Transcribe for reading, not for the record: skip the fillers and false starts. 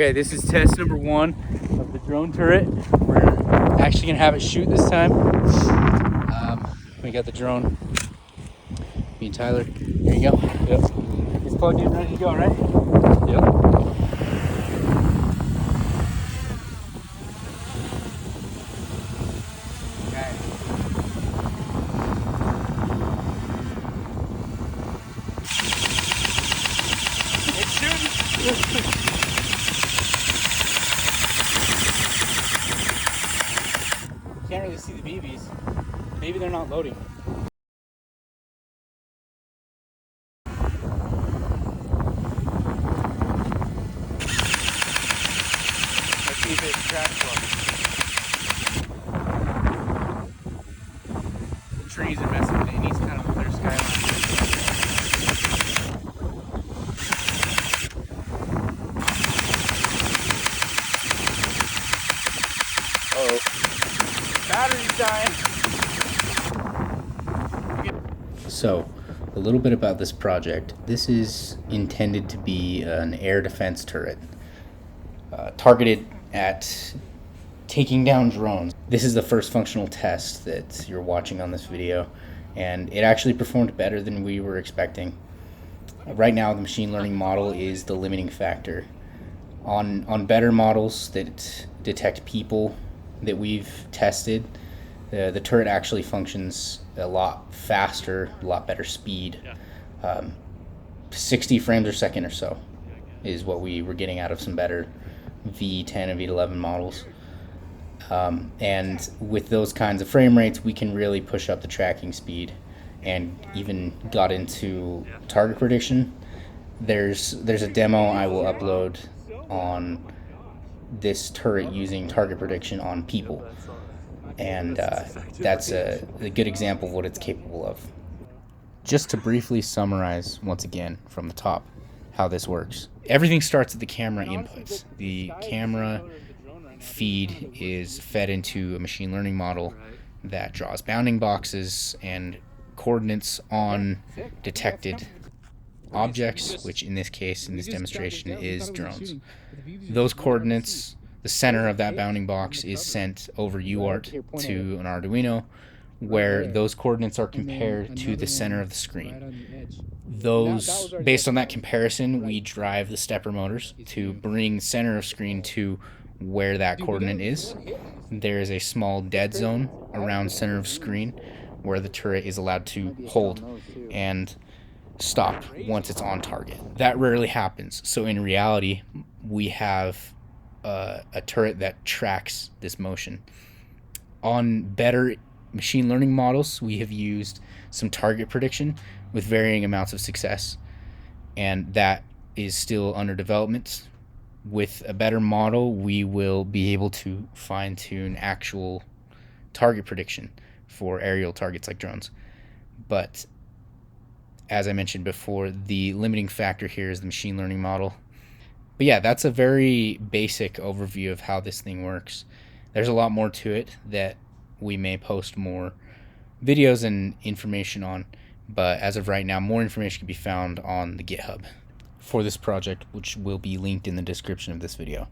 Okay, this is test number 1 of the drone turret. We're actually gonna have it shoot this time. We got the drone. Me and Tyler. Here you go. Yep. It's plugged in, ready to go, right? Yep. It's shooting. Can't really see the BBs. Maybe they're not loading. Let's see if it tracks well. The trees are messing with it. It needs kind of a clear skyline. Uh-oh. Battery's dying. So, a little bit about this project. This is intended to be an air defense turret, targeted at taking down drones. This is the first functional test that you're watching on this video, and it actually performed better than we were expecting. Right now, the machine learning model is the limiting factor. On better models that detect people that we've tested, the turret actually functions a lot faster, a lot better speed. 60 frames per second or so is what we were getting out of some better V10 and V11 models. And with those kinds of frame rates, we can really push up the tracking speed, and even got into target prediction. There's a demo I will upload on this turret using target prediction on people, and that's a good example of what it's capable of. Just to briefly summarize once again from the top how this works. Everything starts at the camera inputs. The camera feed is fed into a machine learning model that draws bounding boxes and coordinates on detected objects, which in this case, in this demonstration, is drones. Those coordinates, the center of that bounding box, is sent over UART to an Arduino, where those coordinates are compared to the center of the screen. Those, based on that comparison, we drive the stepper motors to bring center of screen to where that coordinate is. There is a small dead zone around center of screen where the turret is allowed to hold and stop once it's on target. That rarely happens. So in reality, we have a turret that tracks this motion. On better machine learning models, we have used some target prediction with varying amounts of success, and that is still under development. With a better model, we will be able to fine-tune actual target prediction for aerial targets like drones. But as I mentioned before, the limiting factor here is the machine learning model. But yeah, that's a very basic overview of how this thing works. There's a lot more to it that we may post more videos and information on, but as of right now, more information can be found on the GitHub for this project, which will be linked in the description of this video.